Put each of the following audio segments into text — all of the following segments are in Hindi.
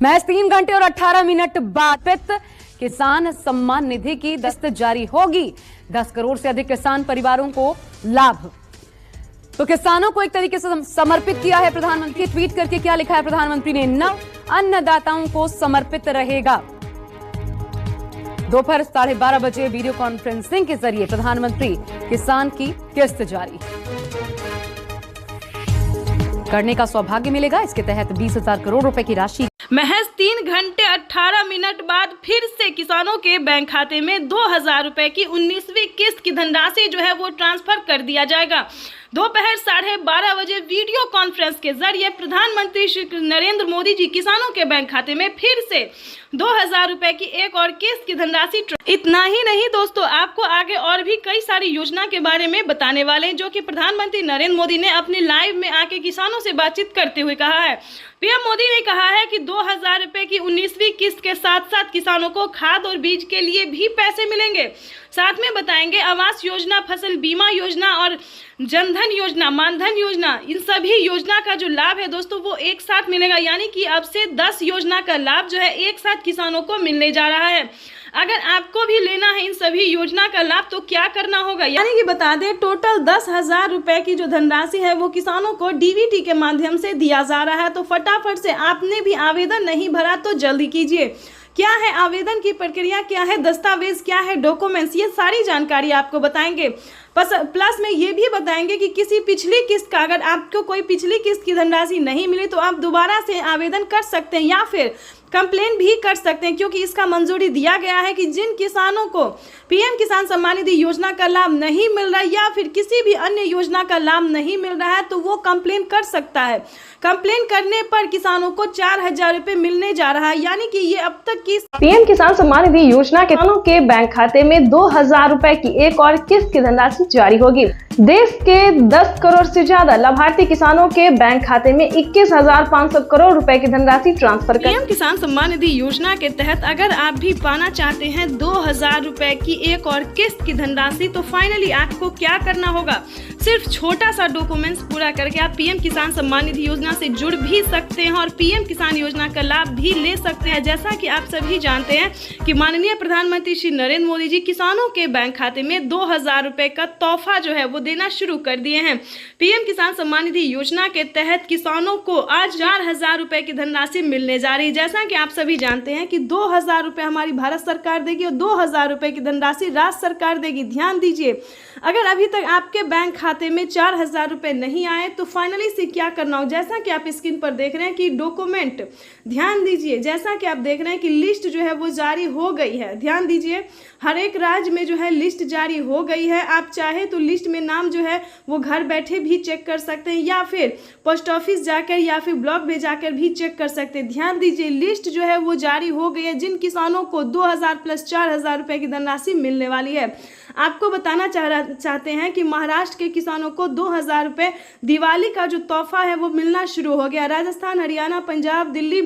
महज 3 घंटे और 18 मिनट बाद किसान सम्मान निधि की दस्त जारी होगी। 10 करोड़ से अधिक किसान परिवारों को लाभ। तो किसानों को एक तरीके से समर्पित किया है प्रधानमंत्री। ट्वीट करके क्या लिखा है प्रधानमंत्री ने, नव अन्नदाताओं को समर्पित रहेगा। दोपहर 12:30 बजे वीडियो कॉन्फ्रेंसिंग के जरिए प्रधानमंत्री किसान की किस्त जारी करने का सौभाग्य मिलेगा। इसके तहत 20,000 करोड़ रुपए की राशि। महज 3 घंटे 18 मिनट बाद फिर से किसानों के बैंक खाते में 2,000 रुपए की 19वीं किस्त की धनराशि जो है वो ट्रांसफर कर दिया जाएगा। दोपहर 12:30 बजे वीडियो कॉन्फ्रेंस के जरिए प्रधानमंत्री श्री नरेंद्र मोदी जी किसानों के बैंक खाते में फिर से 2,000 रुपए की एक और किस्त की धनराशि। इतना ही नहीं दोस्तों, आपको आगे और भी कई सारी योजना के बारे में बताने वाले हैं जो कि प्रधानमंत्री नरेंद्र मोदी ने अपने लाइव में आके किसानों से बातचीत करते हुए कहा है। पीएम मोदी ने कहा है कि 2,000 रुपए की 19वीं किस्त के साथ साथ किसानों को खाद और बीज के लिए भी पैसे मिलेंगे। साथ में बताएंगे आवास योजना, फसल बीमा योजना और जनधन योजना, मानधन योजना, इन सभी योजना का जो लाभ है दोस्तों वो एक साथ मिलेगा। यानी कि अब से 10 योजना का लाभ जो है एक साथ किसानों को मिलने जा रहा है। अगर आपको भी लेना है इन सभी योजना का लाभ तो क्या करना होगा, यानी कि बता दें टोटल 10,000 रुपए की जो धनराशि है वो किसानों को डीबीटी के माध्यम से दिया जा रहा है। तो फटाफट से आपने भी आवेदन नहीं भरा तो जल्दी कीजिए। क्या है आवेदन की प्रक्रिया, क्या है दस्तावेज, क्या है डॉक्यूमेंट्स, ये सारी जानकारी आपको बताएंगे। प्लस में ये भी बताएंगे कि किसी पिछली किस्त का अगर आपको कोई पिछली किस्त की धनराशि नहीं मिली तो आप दोबारा से आवेदन कर सकते हैं या फिर कंप्लेन भी कर सकते हैं, क्योंकि इसका मंजूरी दिया गया है कि जिन किसानों को पीएम किसान सम्मान निधि योजना का लाभ नहीं मिल रहा है या फिर किसी भी अन्य योजना का लाभ नहीं मिल रहा है तो वो कंप्लेन कर सकता है। कंप्लेन करने पर किसानों को 4,000 रुपए मिलने जा रहा है। यानी कि ये अब तक की पीएम किसान सम्मान निधि योजना के किसानों के बैंक खाते में 2,000 रुपए की एक और किस्त की धनराशि जारी होगी। देश के 10 करोड़ से ज्यादा लाभार्थी किसानों के बैंक खाते में 21,500 करोड़ रुपए की धनराशि ट्रांसफर कर। पीएम किसान सम्मान निधि योजना के तहत अगर आप भी पाना चाहते हैं 2,000 रुपए की एक और किस्त की धनराशि तो फाइनली आपको क्या करना होगा, सिर्फ छोटा सा डॉक्यूमेंट्स पूरा करके आप पीएम किसान सम्मान निधि योजना से जुड़ भी सकते हैं और पीएम किसान योजना का लाभ भी ले सकते हैं। जैसा कि आप सभी जानते हैं कि माननीय प्रधानमंत्री श्री नरेंद्र मोदी जी किसानों के बैंक खाते में 2,000 रुपए का तोहफा जो है वो देना शुरू कर दिए हैं। पीएम किसान सम्मान निधि योजना के तहत किसानों को आज 4,000 रुपए की धनराशि मिलने जा रही है। जैसा कि आप सभी जानते हैं कि 2,000 रुपए हमारी भारत सरकार देगी और 2,000 रुपए की धनराशि राज्य सरकार देगी। ध्यान दीजिए, अगर अभी तक आपके बैंक खाते में 4,000 रुपए नहीं आए तो फाइनली से क्या करना हो, जैसा कि आप स्क्रीन पर देख रहे हैं कि डॉक्यूमेंट, ध्यान दीजिए, जैसा कि आप देख रहे हैं कि लिस्ट जो है वो जारी हो गई है। ध्यान दीजिए, हर एक राज्य में जो है लिस्ट जारी हो गई है। आप चाहे तो लिस्ट में नाम जो है वो घर बैठे भी चेक कर सकते हैं या फिर पोस्ट ऑफिस जाकर या फिर ब्लॉक में जाकर भी चेक कर सकते हैं। ध्यान दीजिए, लिस्ट जो है वो जारी हो गई है जिन किसानों को 2,000 प्लस 4,000 रुपए की धनराशि मिलने वाली है। आपको बताना चाहते हैं कि महाराष्ट्र के किसानों को 2,000 रुपए दिवाली का जो तोहफा है वो मिलना शुरू हो गया। राजस्थान, हरियाणा, पंजाब, दिल्ली,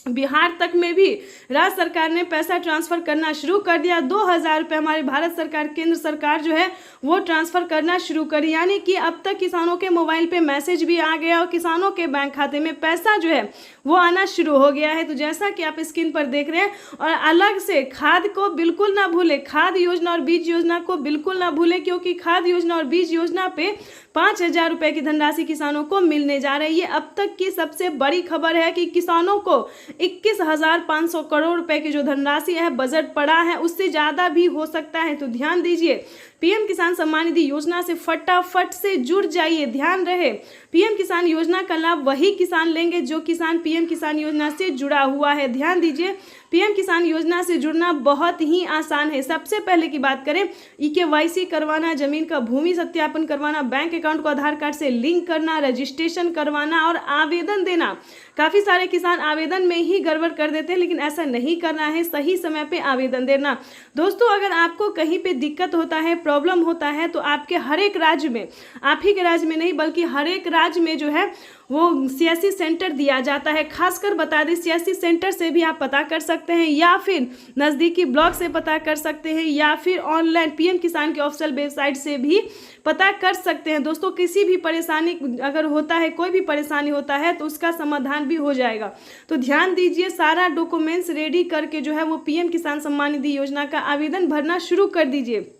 बिहार तक में भी राज्य सरकार ने पैसा ट्रांसफर करना शुरू कर दिया। 2,000 रुपए हमारी भारत सरकार, केंद्र सरकार जो है वो ट्रांसफर करना शुरू करी। यानी कि अब तक किसानों के मोबाइल पे मैसेज भी आ गया और किसानों के बैंक खाते में पैसा जो है वो आना शुरू हो गया है। तो जैसा कि आप स्क्रीन पर देख रहे हैं, और अलग से खाद को बिल्कुल ना भूले, खाद योजना और बीज योजना को बिल्कुल ना भूले, क्योंकि खाद योजना और बीज योजना पे 5,000 रुपए की धनराशि किसानों को मिलने जा रही है। अब तक की सबसे बड़ी खबर है कि किसानों को 21,500 करोड़ रुपए की जो धनराशि है बजट पड़ा है, उससे ज्यादा भी हो सकता है। तो ध्यान दीजिए, पीएम किसान सम्मान निधि योजना से फटाफट से जुड़ जाइए। ध्यान रहे, पीएम किसान योजना का लाभ वही किसान लेंगे जो किसान पीएम किसान योजना से जुड़ा हुआ है। ध्यान दीजिए, पीएम किसान योजना से जुड़ना बहुत ही आसान है। सबसे पहले की बात करें, EKYC करवाना, जमीन का भूमि सत्यापन करवाना, बैंक अकाउंट को आधार कार्ड से लिंक करना, रजिस्ट्रेशन करवाना और आवेदन देना। काफी सारे किसान आवेदन में ही गड़बड़ कर देते हैं, लेकिन ऐसा नहीं करना है, सही समय पे आवेदन देना। दोस्तों, अगर आपको कहीं पे दिक्कत होता है, प्रॉब्लम होता है तो आपके हर एक राज्य में, आप ही के राज्य में नहीं बल्कि हर एक राज्य में जो है वो सीएससी सेंटर दिया जाता है। खासकर बता दें, सीएससी सेंटर से भी आप पता कर सकते हैं या फिर नज़दीकी ब्लॉक से पता कर सकते हैं या फिर ऑनलाइन पीएम किसान के ऑफिशियल वेबसाइट से भी पता कर सकते हैं। दोस्तों, किसी भी परेशानी अगर होता है, कोई भी परेशानी होता है तो उसका समाधान भी हो जाएगा। तो ध्यान दीजिए, सारा डॉक्यूमेंट्स रेडी करके जो है वो पीएम किसान सम्मान निधि योजना का आवेदन भरना शुरू कर दीजिए।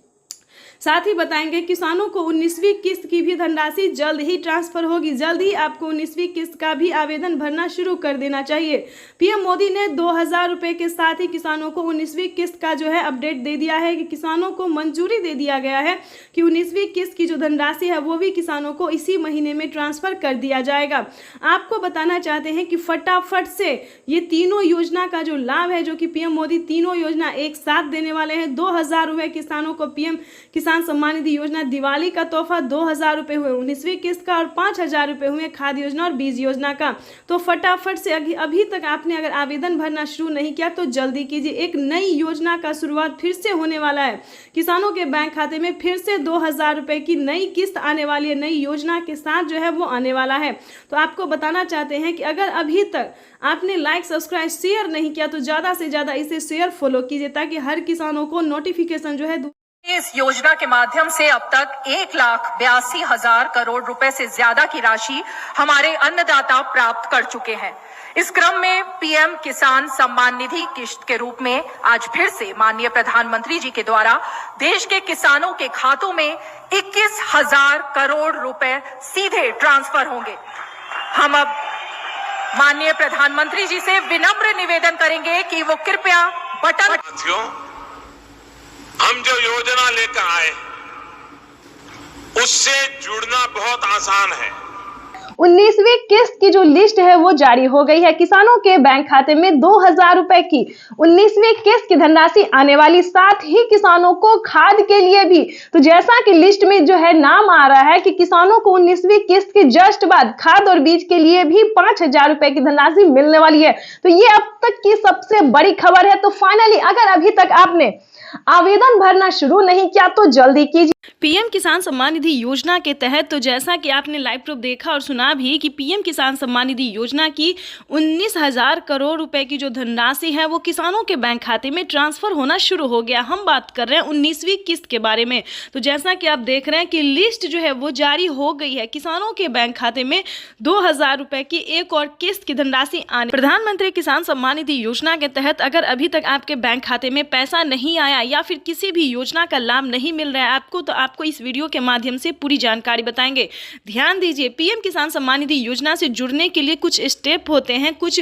साथ ही बताएंगे किसानों को 19वीं किस्त की भी धनराशि जल्द ही ट्रांसफर होगी। जल्द ही आपको 19वीं किस्त का भी आवेदन भरना शुरू कर देना चाहिए। पीएम मोदी ने 2000 रुपए के साथ ही किसानों को 19वीं किस्त का जो है अपडेट दे दिया है कि किसानों को मंजूरी दे दिया गया है कि 19वीं किस्त की जो धनराशि है वो भी किसानों को इसी महीने में ट्रांसफर कर दिया जाएगा। आपको बताना चाहते हैं कि फटाफट से ये तीनों योजना का जो लाभ है, जो कि पीएम मोदी तीनों योजना एक साथ देने वाले हैं। 2000 रुपए किसानों को पीएम किसान सम्मान निधि योजना, दिवाली का तोहफा 2000 रुपए हुए 19वीं किस्त का और 5000 रुपए हुए खाद्य योजना और बीज योजना का। तो फटाफट से अभी तक आपने अगर आवेदन भरना शुरू नहीं किया तो जल्दी कीजिए। एक नई योजना का शुरुआत फिर से होने वाला है। किसानों के बैंक खाते में फिर से 2000 रुपए की नई किस्त आने वाली है, नई योजना के साथ जो है वो आने वाला है। तो आपको बताना चाहते हैं कि अगर अभी तक आपने लाइक, सब्सक्राइब, शेयर नहीं किया तो ज़्यादा से ज़्यादा इसे शेयर फॉलो कीजिए ताकि हर किसानों को नोटिफिकेशन जो है। इस योजना के माध्यम से अब तक 1,82,000 करोड़ रुपए से ज्यादा की राशि हमारे अन्नदाता प्राप्त कर चुके हैं। इस क्रम में पीएम किसान सम्मान निधि किस्त के रूप में आज फिर से माननीय प्रधानमंत्री जी के द्वारा देश के किसानों के खातों में 21,000 करोड़ रुपए सीधे ट्रांसफर होंगे। हम अब माननीय प्रधानमंत्री जी से विनम्र निवेदन करेंगे कि वो कृपया बटन। हम जो योजना लेकर आए उससे जुड़ना बहुत आसान है। 19वीं किस्त की जो लिस्ट है वो जारी हो गई है। किसानों के बैंक खाते में 2000 रुपए की 19वीं किस्त की धनराशि आने वाली, साथ ही किसानों को खाद के लिए भी। तो जैसा कि लिस्ट में जो है नाम आ रहा है कि किसानों को 19वीं किस्त के जस्ट बाद खाद और बीज के लिए भी 5000 रुपए की धनराशि मिलने वाली है। तो ये अब तक की सबसे बड़ी खबर है। तो फाइनली अगर अभी तक आपने आवेदन भरना शुरू नहीं किया तो जल्दी कीजिए। पीएम किसान सम्मान निधि योजना के तहत तो जैसा कि आपने लाइव प्रूफ देखा और सुना भी कि पीएम किसान सम्मान निधि योजना की 19,000 करोड़ रुपए की जो धनराशि है वो किसानों के बैंक खाते में ट्रांसफर होना शुरू हो गया। हम बात कर रहे हैं 19वीं किस्त के बारे में। तो जैसा कि आप देख रहे हैं कि लिस्ट जो है वो जारी हो गई है। किसानों के बैंक खाते में 2000 रुपए की एक और किस्त की धनराशि आने। प्रधानमंत्री किसान सम्मान निधि योजना के तहत अगर अभी तक आपके बैंक खाते में पैसा नहीं आया या फिर किसी भी योजना का लाभ नहीं मिल रहा है आपको, तो आपको इस वीडियो के माध्यम से पूरी जानकारी बताएंगे। ध्यान दीजिए, पीएम किसान सम्मान निधि योजना से जुड़ने के लिए कुछ स्टेप होते हैं, कुछ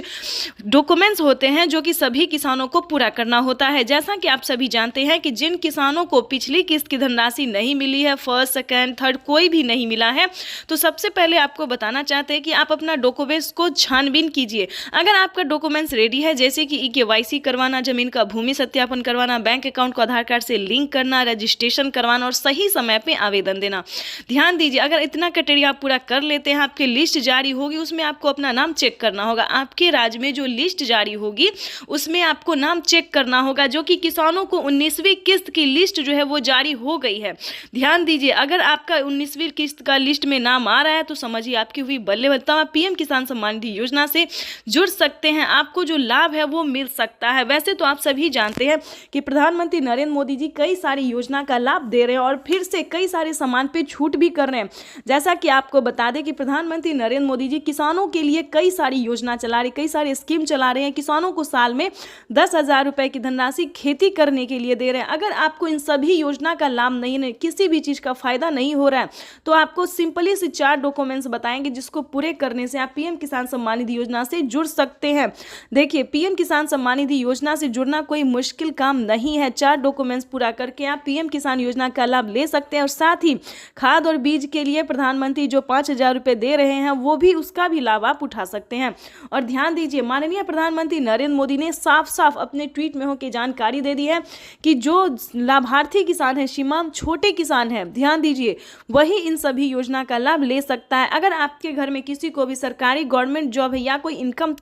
डॉक्यूमेंट्स होते हैं जो कि सभी किसानों को पूरा करना होता है। जैसा कि आप सभी जानते हैं कि जिन किसानों को पिछली किस्त की धनराशि नहीं मिली है, फर्स्ट, सेकंड, थर्ड कोई भी नहीं मिला है, तो सबसे पहले आपको बताना चाहते हैं कि आप अपना डॉक्यूमेंट्स को छानबीन कीजिए। अगर आपका डॉक्यूमेंट्स रेडी है, जैसे कि KYC करवाना, जमीन का भूमि सत्यापन करवाना, बैंक अकाउंट को आधार कार्ड से लिंक करना, रजिस्ट्रेशन करवाना और सही समय पे आवेदन देना। ध्यान दीजिए, अगर इतना क्राइटेरिया आप पूरा कर लेते हैं, आपकी लिस्ट जारी होगी, उसमें आपको अपना नाम चेक करना होगा। आपके राज्य में जो लिस्ट जारी होगी उसमें आपको नाम चेक करना होगा, जो कि किसानों को 19वीं किस्त की लिस्ट जो है वो जारी हो गई है। ध्यान दीजिए, अगर आपका 19वीं किस्त का लिस्ट में नाम आ रहा है तो समझिए आपकी हुई बल्ले बल्ले। आप पीएम किसान सम्मान निधि योजना से जुड़ सकते हैं, आपको जो लाभ है वो मिल सकता है। वैसे तो आप सभी जानते हैं कि प्रधानमंत्री नरेंद्र मोदी जी कई सारी योजना का लाभ दे रहे हैं और फिर से कई सारे सामान पे छूट भी कर रहे हैं। जैसा कि आपको बता दें कि प्रधानमंत्री नरेंद्र मोदी जी किसानों के लिए कई सारी योजना चला रहे, कई सारे स्कीम चला रहे हैं। किसानों को साल में 10,000 रुपए की धनराशि खेती करने के लिए दे रहे हैं। अगर आपको इन सभी योजना का लाभ नहीं, किसी भी चीज़ का फायदा नहीं हो रहा है, तो आपको सिंपली से 4 डॉक्यूमेंट्स बताएंगे जिसको पूरे करने से आप पीएम किसान सम्मान निधि योजना से जुड़ सकते हैं। देखिए, पीएम किसान सम्मान निधि योजना से जुड़ना कोई मुश्किल काम नहीं है। 4 डॉक्यूमेंट्स पूरा करके आप पीएम किसान योजना का लाभ ले सकते हैं और साथ ही खाद और बीज के लिए प्रधानमंत्री जो 5000 रुपए दे रहे हैं वो भी, उसका भी लाभ आप उठा सकते हैं। और ध्यान दीजिए, माननीय प्रधानमंत्री नरेंद्र मोदी ने साफ साफ अपने ट्वीट में होकर जानकारी दे दी है कि जो लाभार्थी किसान है, सीमांत छोटे किसान है, ध्यान दीजिए, वही इन सभी योजना का लाभ ले सकता है। अगर आपके घर में किसी को भी सरकारी गवर्नमेंट जॉब है या कोई इनकम